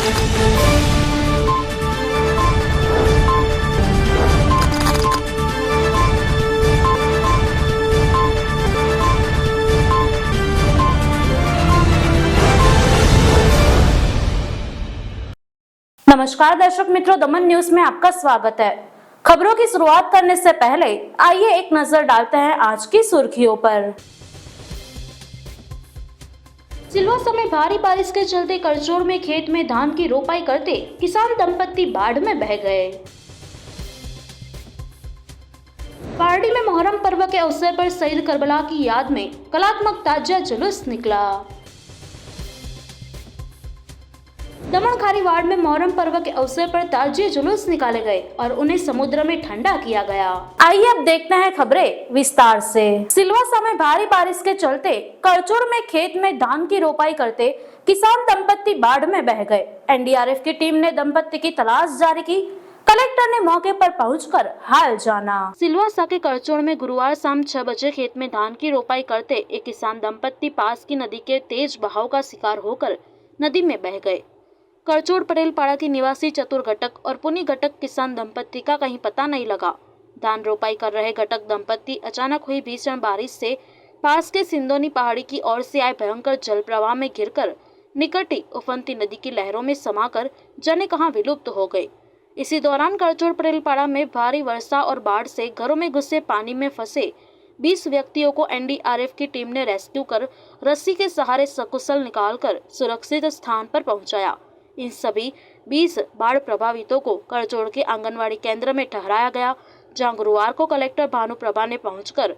नमस्कार दर्शक मित्रों, दमन न्यूज में आपका स्वागत है। खबरों की शुरुआत करने से पहले आइए एक नजर डालते हैं आज की सुर्खियों पर। सिलवासा में भारी बारिश के चलते करचोड़ में खेत में धान की रोपाई करते किसान दंपत्ति बाढ़ में बह गए। पारडी में मोहर्रम पर्व के अवसर पर शहीद करबला की याद में कलात्मक ताजिया जुलूस निकला। दमन खारी वार्ड में मोहर्रम पर्व के अवसर पर ताजिए जुलूस निकाले गए और उन्हें समुद्र में ठंडा किया गया। आइए अब देखते हैं खबरें विस्तार से। सिलवासा में भारी बारिश के चलते करचोड़ में खेत में धान की रोपाई करते किसान दंपत्ति बाढ़ में बह गए। एनडीआरएफ की टीम ने दंपत्ति की तलाश जारी की। कलेक्टर ने मौके पर पहुंचकर हाल जाना। सिलवासा के करचोड़ में गुरुवार शाम 6 बजे खेत में धान की रोपाई करते एक किसान दंपत्ति पास की नदी के तेज बहाव का शिकार होकर नदी में बह गए। करचोड़ पटेल पाड़ा की निवासी चतुर घटक और पुनी घटक किसान दंपत्ति का कहीं पता नहीं लगा। धान रोपाई कर रहे घटक दंपत्ति अचानक हुई भीषण बारिश से पास के सिंदोनी पहाड़ी की ओर से आए भयंकर जल प्रवाह में गिरकर निकट ही उफनती नदी की लहरों में समाकर जाने कहां विलुप्त हो गए। इसी दौरान करचोड़ पटेल पाड़ा में भारी वर्षा और बाढ़ से घरों में घुसे पानी में फंसे 20 व्यक्तियों को एनडीआरएफ की टीम ने रेस्क्यू कर रस्सी के सहारे सकुशल निकालकर सुरक्षित स्थान पर पहुंचाया। इन सभी 20 बाढ़ प्रभावितों को करचोड़ के आंगनवाड़ी केंद्र में ठहराया गया, जहां गुरुवार को कलेक्टर भानु प्रभा ने पहुंचकर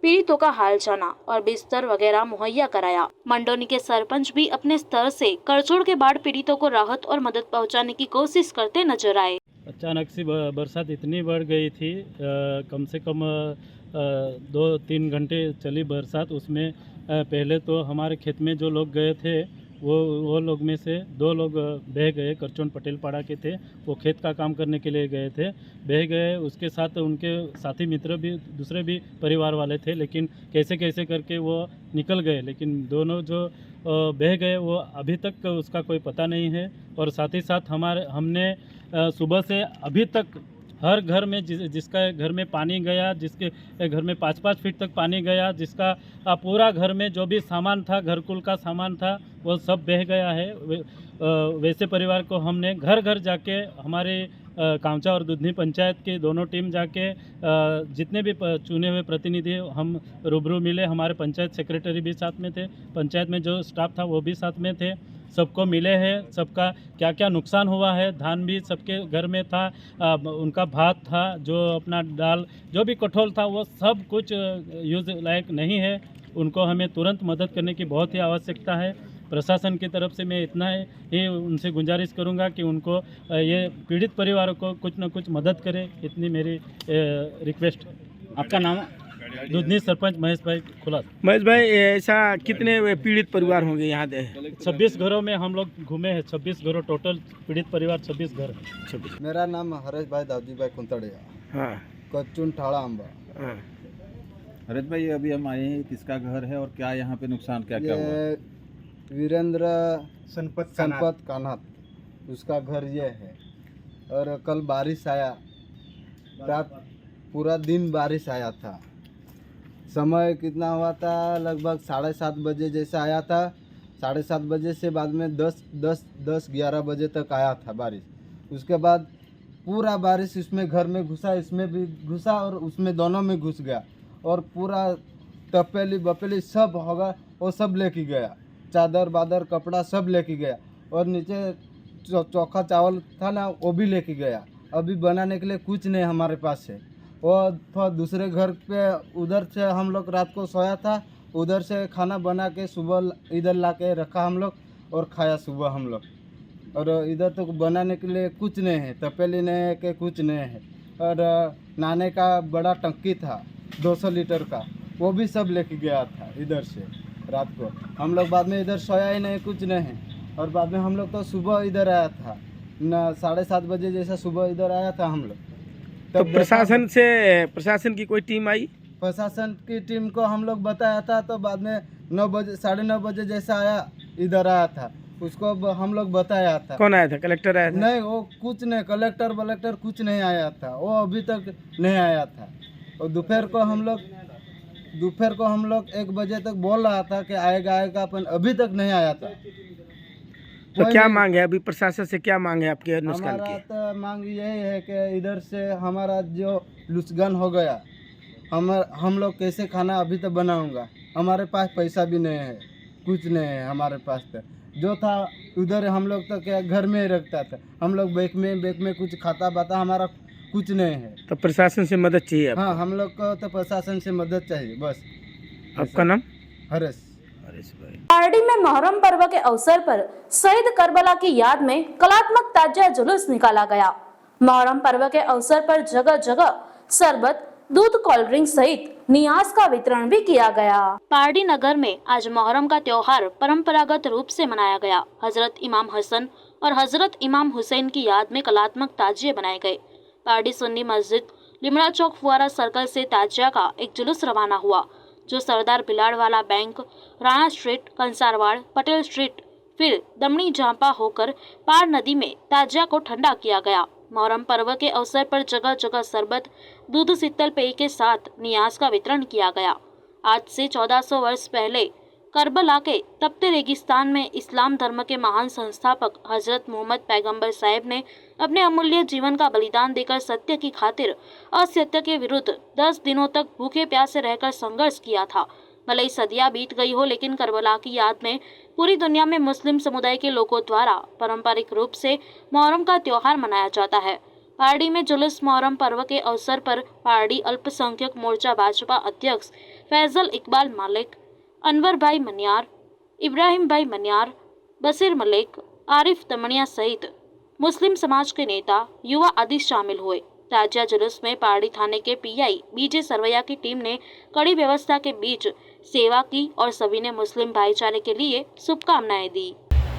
पीड़ितों का हाल जाना और बिस्तर वगैरह मुहैया कराया। मंडोनी के सरपंच भी अपने स्तर से करचोड़ के बाढ़ पीड़ितों को राहत और मदद पहुंचाने की कोशिश करते नजर आए। अचानक से बरसात इतनी बढ़ गई थी, कम से कम 2-3 घंटे चली बरसात। उसमें पहले तो हमारे खेत में जो लोग गए थे वो लोग में से 2 लोग बह गए। करचोड़ पटेल पाड़ा के थे, वो खेत का काम करने के लिए गए थे, बह गए। उसके साथ उनके साथी मित्र भी दूसरे भी परिवार वाले थे, लेकिन कैसे कैसे करके वो निकल गए। लेकिन दोनों जो बह गए वो अभी तक उसका कोई पता नहीं है। और साथ ही साथ हमने सुबह से अभी तक हर घर में जिसका घर में पानी गया, जिसके घर में 5-5 फीट तक पानी गया, जिसका पूरा घर में जो भी सामान था, घरकुल का सामान था, वो सब बह गया है। वैसे परिवार को हमने घर घर जाके हमारे कामचा और दुधनी पंचायत की दोनों टीम जाके जितने भी चुने हुए प्रतिनिधि हम रूबरू मिले। हमारे पंचायत सेक्रेटरी भी साथ में थे, पंचायत में जो स्टाफ था वो भी साथ में थे, सबको मिले हैं। सबका क्या क्या नुकसान हुआ है, धान भी सबके घर में था, उनका भात था, जो अपना दाल जो भी कठोल था वो सब कुछ यूज़ लायक नहीं है। उनको हमें तुरंत मदद करने की बहुत ही आवश्यकता है। प्रशासन की तरफ से मैं इतना ही उनसे गुजारिश करूंगा कि उनको ये पीड़ित परिवारों को कुछ न कुछ मदद करें, इतनी मेरी रिक्वेस्ट। आपका नाम? दुधनी सरपंच महेश भाई खुलास। महेश भाई, ऐसा कितने पीड़ित परिवार होंगे यहाँ पे? 26 घरों में हम लोग घूमे हैं। 26 घरों टोटल पीड़ित परिवार 26 घर। मेरा नाम हरेश भाई दावजी भाई कुंतड़िया। हाँ। कच्चून ठाड़ा अम्बा। हाँ। हरेश भाई, अभी हम आए हैं, किसका घर है और क्या यहाँ पे नुकसान क्या क्या हुआ? वीरेंद्र संपत कान्हात, उसका घर ये है। और कल बारिश आया, रात पूरा दिन बारिश आया था। समय कितना हुआ था? लगभग 7:30 बजे जैसा आया था। 7:30 बजे से बाद में 10-11 बजे तक आया था बारिश। उसके बाद पूरा बारिश इसमें घर में घुसा, इसमें भी घुसा और उसमें दोनों में घुस गया। और पूरा तपेली बपेली सब होगा वो सब लेके गया, चादर बादर कपड़ा सब लेके गया। और नीचे चोखा चावल था ना, वो भी लेके गया। अभी बनाने के लिए कुछ नहीं हमारे पास है। वो थोड़ा दूसरे घर पे उधर से हम लोग रात को सोया था, उधर से खाना बना के सुबह इधर ला के रखा हम लोग और खाया सुबह हम लोग। और इधर तो बनाने के लिए कुछ नहीं है, तपेली नहीं है कि कुछ नहीं है। और नहाने का बड़ा टंकी था 200 लीटर का, वो भी सब लेके गया था इधर से रात को। हम लोग बाद में इधर सोया ही नहीं, कुछ नहीं है। और बाद में हम लोग तो सुबह इधर आया था ना, 7:30 बजे जैसा सुबह इधर आया था हम लोग। तो प्रशासन की कोई टीम आई? प्रशासन की टीम को हम लोग बताया था, तो बाद में 9 बजे 9:30 बजे जैसा आया, इधर आया था। उसको हम लोग बताया था। कौन आया था? कलेक्टर आया था? नहीं, वो कुछ नहीं, कलेक्टर कुछ नहीं आया था, वो अभी तक नहीं आया था। और दोपहर को हम लोग 1 बजे तक बोल रहा था कि आएगा, अपन अभी तक नहीं आया था। तो क्या मांग है अभी प्रशासन से? क्या मांग है आपके नुस्खान हमारा की? तो मांग यही है कि इधर से हमारा जो लुचगन हो गया, हम लोग कैसे खाना अभी तक बनाऊंगा? हमारे पास पैसा भी नहीं है, कुछ नहीं है हमारे पास। तो जो था उधर हम लोग तो क्या घर में ही रखता था, हम लोग बैग में कुछ खाता बाता, हमारा कुछ नहीं है। तो प्रशासन से मदद चाहिए आपको? हाँ, हम लोग को तो प्रशासन से मदद चाहिए बस। आपका नाम? हरेश भाई। पारडी में मोहर्रम पर्व के अवसर पर शहीद करबला की याद में कलात्मक ताजिया जुलूस निकाला गया। मोहर्रम पर्व के अवसर पर जगह जगह शरबत, दूध, कोल्ड ड्रिंक सहित नियाज का वितरण भी किया गया। पारडी नगर में आज मोहर्रम का त्योहार परंपरागत रूप से मनाया गया। हजरत इमाम हसन और हजरत इमाम हुसैन की याद में कलात्मक ताजिए बनाए गए। पारडी सुन्नी मस्जिद, लिमड़ा चौक, फुआरा सर्कल से ताजिया का एक जुलूस रवाना हुआ, जो Sardar Bhiladwala bank, Rana street, Kansarwad, Patel street, फिर दमनी झांपा होकर पार नदी में ताजिया को ठंडा किया गया। मोहर्रम पर्व के अवसर पर जगह जगह शरबत, दूध, शीतल पेय के साथ नियाज का वितरण किया गया। आज से 1400 वर्ष पहले करबला के तपते रेगिस्तान में इस्लाम धर्म के महान संस्थापक हजरत मोहम्मद पैगंबर साहब ने अपने अमूल्य जीवन का बलिदान देकर सत्य की खातिर असत्य के विरुद्ध 10 दिनों तक भूखे प्यासे रहकर संघर्ष किया था। भले ही सदियां बीत गई हो, लेकिन करबला की याद में पूरी दुनिया में मुस्लिम समुदाय के लोगों द्वारा पारंपरिक रूप से मोहर्रम का त्योहार मनाया जाता है। पारडी में जुलूस मोहर्रम पर्व के अवसर पर पारडी अल्पसंख्यक मोर्चा भाजपा अध्यक्ष फैजल इकबाल मालिक, अनवर भाई मनियार, इब्राहिम भाई मनियार, बशीर मलिक, आरिफ तमनिया सहित मुस्लिम समाज के नेता, युवा आदि शामिल हुए। ताजिया जुलूस में पारडी थाने के पीआई बीजे सरवैया की टीम ने कड़ी व्यवस्था के बीच सेवा की और सभी ने मुस्लिम भाईचारे के लिए शुभकामनाएं दी।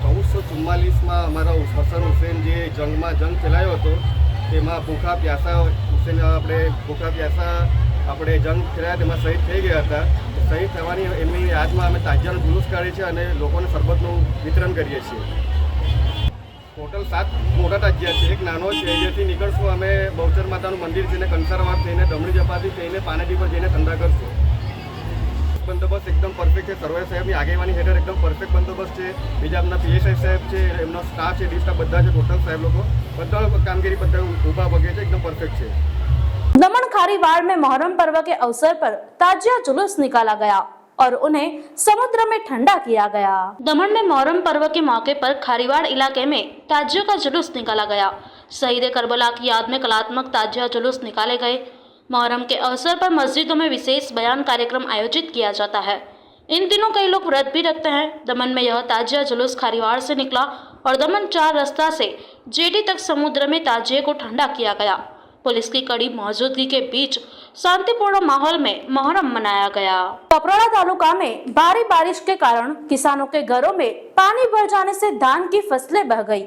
1444 में अमरा हसन हुसैन जे जंग में जंग चलायो तो तेमा भूखा प्यासा हुसैन भूखा प्यासा આપણે જંગ કર્યા તેમાં શહીદ થઈ ગયા હતા। શહીદ થવાની એમની યાદમાં અમે તાજિયાનો જુલુસ કાઢીએ છીએ અને લોકોને શરબતનું વિતરણ કરીએ છીએ। ટોટલ 7 મોટા તાજિયા છે, એક નાનો છે। અહીંયાથી નીકળશું અમે બહુચર માતાનું મંદિર થઈને, કંસારવાડ થઈને, ડમણી જપાથી થઈને પાનેડી પર જઈને ઠંડા કરશું। બંદોબસ્ત એકદમ પરફેક્ટ છે, સરવૈયા સાહેબની આગેવાની હેઠળ એકદમ પરફેક્ટ બંદોબસ્ત છે। બીજા એમના પીએસઆઈ સાહેબ છે, એમનો સ્ટાફ છે, ડી સ્ટાફ બધા છે, ટોટલ સાહેબ લોકો બધા કામગીરી બધા ઊભા વગે છે, एकदम परफेक्ट છે। दमन खारीवाड़ में मोहर्रम पर्व के अवसर पर ताजिया जुलूस निकाला गया और उन्हें समुद्र में ठंडा किया गया। दमन में मोहर्रम पर्व के मौके पर खारीवाड़ इलाके में ताजियों का जुलूस निकाला गया। शहीद करबला की याद में कलात्मक ताजिया जुलूस निकाले गए। मोहर्रम के अवसर पर मस्जिदों में विशेष बयान कार्यक्रम आयोजित किया जाता है। इन दिनों कई लोग व्रत भी रखते हैं। दमन में यह ताजिया जुलूस खारीवाड़ से निकला और दमन 4 रास्ता से जेटी तक समुद्र में ताजिए को ठंडा किया गया। पुलिस की कड़ी मौजूदगी के बीच शांतिपूर्ण माहौल में मोहर्रम मनाया गया। कपराड़ा तालुका में भारी बारिश के कारण किसानों के घरों में पानी भर जाने से धान की फसलें बह गई।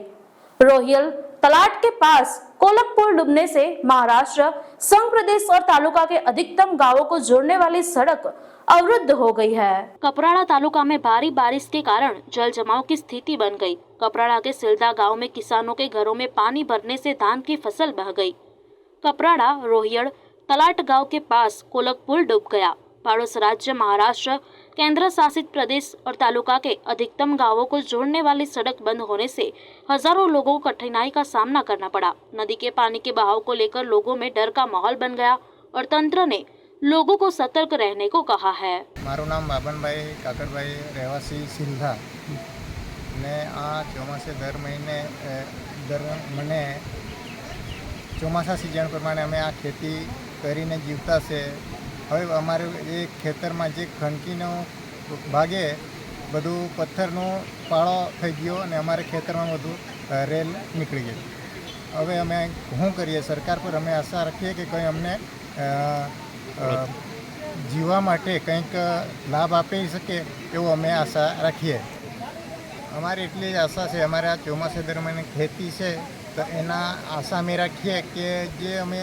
रोहियल तलाट के पास कोलक पुल डूबने से महाराष्ट्र, संघ प्रदेश और तालुका के अधिकतम गांवों को जोड़ने वाली सड़क अवरुद्ध हो गई है। कपराड़ा तालुका में भारी बारिश के कारण जल जमाव की स्थिति बन गई। कपराड़ा के सिलदा गांव में किसानों के घरों में पानी भरने से धान की फसल बह गई। कपराड़ा रोहियड़ तलाट गांव के पास कोलक पुल डूब गया। पड़ोस राज्य महाराष्ट्र, केंद्र शासित प्रदेश और तालुका के अधिकतम गांवों को जोड़ने वाली सड़क बंद होने से हजारों लोगों को कठिनाई का सामना करना पड़ा। नदी के पानी के बहाव को लेकर लोगों में डर का माहौल बन गया और तंत्र ने लोगों को सतर्क रहने को कहा है। मारू नाम बाबनभाई काकड़भाई, रहवासी सिंधा ने आ ચોમાસે દર મહિને ચોમાસા સિઝન પ્રમાણે અમે આ ખેતી કરીને જીવતા છે। હવે અમારે એ ખેતરમાં જે ખનકીનો ભાગે બધું પથ્થરનો પાળો થઈ ગયો અને અમારે ખેતરમાં બધું રેલ નીકળી ગઈ। હવે અમે શું કરીએ? સરકાર પર અમે આશા રાખીએ કે કંઈ અમને જીવવા માટે કંઈક લાભ આપી શકે એવો અમે આશા રાખીએ। અમારી એટલી જ આશા છે, અમારે આ ચોમાસા દરમિયાન ખેતી છે તો એના આશા અમે રાખીએ કે જે અમે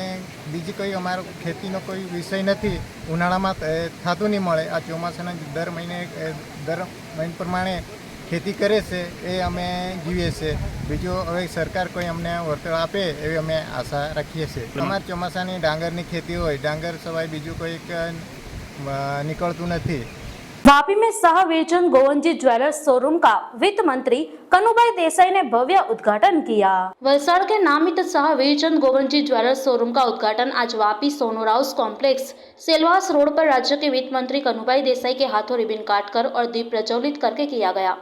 બીજી કોઈ અમારો ખેતીનો કોઈ વિષય નથી, ઉનાળામાં થતું નહીં મળે, આ ચોમાસાના દર મહિને પ્રમાણે ખેતી કરે છે એ અમે જીવીએ છીએ. બીજું હવે સરકાર કોઈ અમને વળતર આપે એવી અમે આશા રાખીએ છીએ. અમારે ચોમાસાની ડાંગરની ખેતી હોય, ડાંગર સિવાય બીજું કોઈક निकलतू नहीं. वापी में सह वेचन गोवंजी ज्वेलर्स शोरूम का वित्त मंत्री कनुभाई देसाई ने भव्य उद्घाटन किया। वलसाड़ के नामित सह वेचन गोवंजी ज्वेलर्स शोरूम का उद्घाटन आज Vapi सोनोर house complex Silvassa road पर राज्य के वित्त मंत्री कनुभाई देसाई के हाथों रिबन काटकर और दीप प्रज्वलित करके किया गया।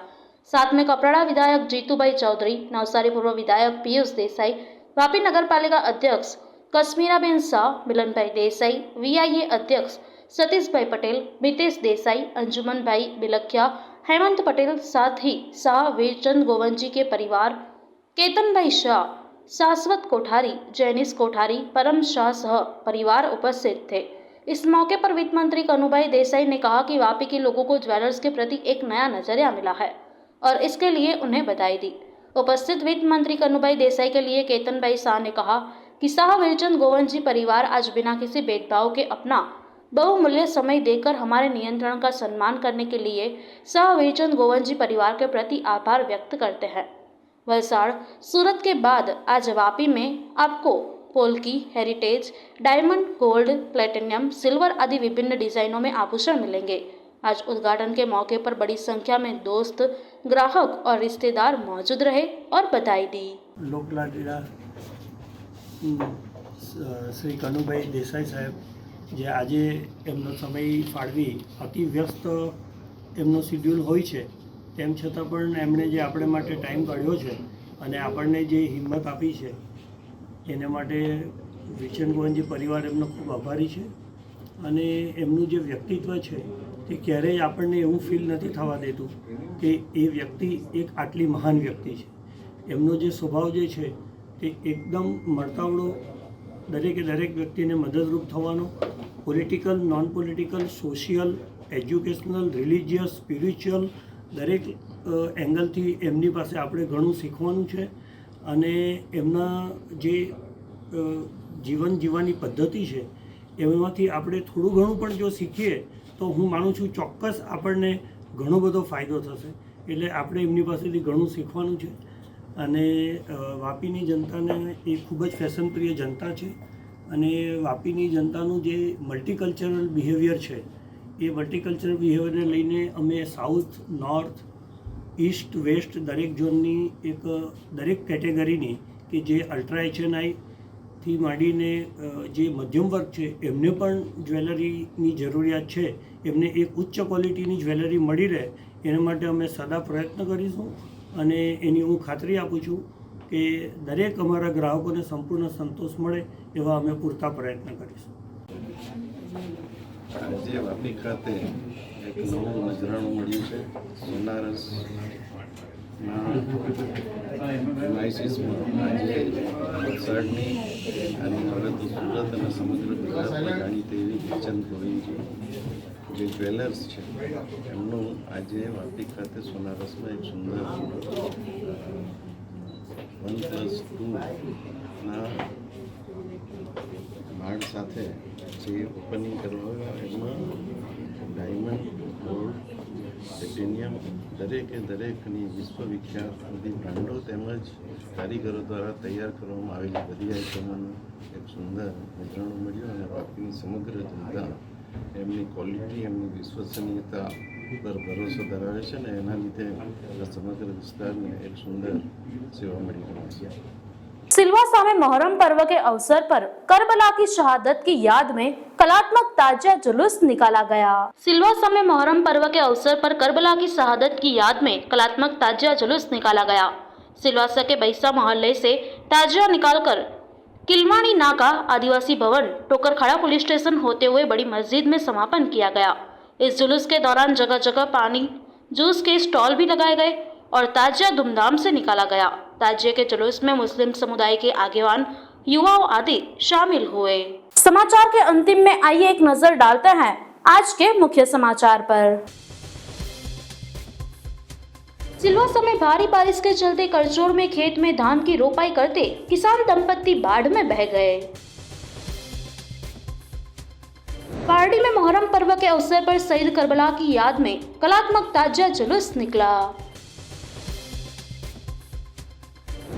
साथ में कपराड़ा विधायक जीतूभाई चौधरी, नवसारी पूर्व विधायक पीयूष देसाई, वापी नगर पालिका अध्यक्ष कश्मीराबेन शाह, मिलनभाई देसाई, VIA अध्यक्ष सतीशभाई पटेल, मितेश देसाई, अंजुमन भाई बिलखिया, हेमंत पटेल, साथ ही शाह वेचन गोवंजी के परिवार केतन भाई शाह, शाश्वत कोठारी, जैनिस कोठारी, परम शाह सह परिवार उपस्थित थे। इस मौके पर वित्त मंत्री कनुभाई देसाई ने कहा कि वापी के लोगों को ज्वेलर्स के प्रति एक नया नजरिया मिला है और इसके लिए उन्हें बधाई दी। उपस्थित वित्त मंत्री कनुभाई देसाई के लिए केतन भाई शाह ने कहा कि शाह वेचन गोवंजी परिवार आज बिना किसी भेदभाव के अपना बहुमूल्य समय देकर हमारे नियंत्रण का सम्मान करने के लिए शाह वेचन गोवंजी परिवार के प्रति आभार व्यक्त करते हैं। वलसाड़, सूरत के बाद आज वापी में आपको polki, heritage, diamond, gold, platinum, silver आदि विभिन्न डिजाइनों में आभूषण मिलेंगे। आज उद्घाटन के मौके पर बड़ी संख्या में दोस्त, ग्राहक और रिश्तेदार मौजूद रहे और बधाई दी। લોકલાડીલા શ્રી કનુભાઈ દેસાઈ સાહેબ જે આજે એમનો સમય ફાળવી અતિ વ્યસ્ત એમનો શિડ્યુલ હોય છે, તેમ છતાં પણ એમણે જે આપણે માટે ટાઈમ કાઢ્યો છે અને આપણને જે હિંમત આપી છે એને માટે વેચન ગોવંજી પરિવાર એમનો ખૂબ આભારી છે. અને એમનું જે વ્યક્તિત્વ છે તે ક્યારેય આપણને એવું ફીલ નથી થવા દેતું કે એ વ્યક્તિ એક આટલી મહાન વ્યક્તિ છે. એમનો જે સ્વભાવ જે છે તે એકદમ મળતાવડો, દરેકે દરેક વ્યક્તિને મદદરૂપ થવાનો, political, non political, social, educational, religious, spiritual દરેક એંગલથી એમની પાસે આપણે ઘણું શીખવાનું છે. અને એમના જે જીવન જીવવાની પદ્ધતિ છે એમાંથી આપણે થોડું ઘણું પણ જો શીખીએ તો હું માનું છું ચોક્કસ આપણને ઘણો બધો ફાયદો થશે. એટલે આપણે એમની પાસેથી ઘણું શીખવાનું છે. અને વાપીની જનતાને એ ખૂબ જ ફેશનપ્રિય જનતા છે અને વાપીની જનતાનું જે મલ્ટીકલ્ચરલ બિહેવિયર છે એ મલ્ટીકલ્ચરલ બિહેવિયરને લઈને અમે સાઉથ, નોર્થ, ઈસ્ટ, વેસ્ટ દરેક ઝોનની એક દરેક કેટેગરીની કે જે અલ્ટ્રા HNIથી માંડીને જે મધ્યમ વર્ગ છે એમને પણ જ્વેલરીની જરૂરિયાત છે, એમને એક ઉચ્ચ ક્વોલિટીની જ્વેલરી મળી રહે એના માટે અમે સદા પ્રયત્ન કરીશું. અને એની હું ખાતરી આપું છું કે દરેક અમારા ગ્રાહકોને સંપૂર્ણ સંતોષ મળે એવા અમે પૂરતા પ્રયત્ન કરીશું. આજે વાપી ખાતે એક નવું નજરાણું મળ્યું છે. સોનારસના પ્રિમાઇસીસમાં આજે વલસાડની અને હવે તો સુરત અને સમગ્ર ગુજરાતમાં જાણીતી એવી વેચન ગોવંજી જે જ્વેલર્સ છે એમનું આજે વાપી ખાતે સોનારસમાં એક સુંદર 1+2ના માળ સાથે જે ઓપનિંગ કરવામાં એમાં ડાયમંડ, ગોલ્ડ, પ્લેટિનિયમ દરેકે દરેકની વિશ્વવિખ્યાત બધી બ્રાન્ડો તેમજ કારીગરો દ્વારા તૈયાર કરવામાં આવેલી બધી આઇટમોનું એક સુંદર નજરાણું મળ્યું. અને વાપીની સમગ્ર જનતા એમની ક્વોલિટી, એમની વિશ્વસનીયતા પર ભરોસો ધરાવે છે અને એના લીધે સમગ્ર વિસ્તારને એક સુંદર સેવા મળી રહી છે. सिलवासा में मोहर्रम पर्व के अवसर पर करबला की शहादत की याद में कलात्मक ताजिया जुलूस निकाला गया। सिलवासा में मोहर्रम पर्व के अवसर पर करबला की शहादत की याद में कलात्मक ताजिया जुलूस निकाला गया। सिलवासा के बैसा मोहल्ले से ताजिया निकालकर किलमानी नाका, आदिवासी भवन, टोकरखाड़ा पुलिस स्टेशन होते हुए बड़ी मस्जिद में समापन किया गया। इस जुलूस के दौरान जगह जगह पानी, जूस के स्टॉल भी लगाए गए और ताजिया धूमधाम से निकाला गया। ताजिए के जुलूस में मुस्लिम समुदाय के आगेवान, युवाओं आदि शामिल हुए। समाचार के अंतिम में आइए एक नजर डालते हैं आज के मुख्य समाचार पर। सिलवासा में भारी बारिश के चलते करचोड़ में खेत में धान की रोपाई करते किसान दंपत्ति बाढ़ में बह गए। पार्टी में मोहर्रम पर्व के अवसर पर शहीद करबला की याद में कलात्मक ताजिया जुलूस निकला।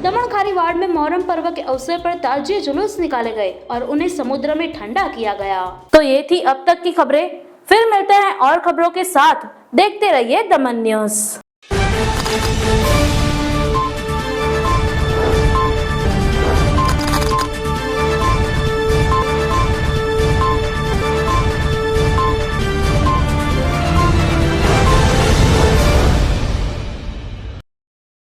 दमन खारी वार्ड में मोहर्रम पर्व के अवसर पर ताजिए जुलूस निकाले गए और उन्हें समुद्र में ठंडा किया गया। तो ये थी अब तक की खबरें। फिर मिलते हैं और खबरों के साथ। देखते रहिए दमन न्यूज।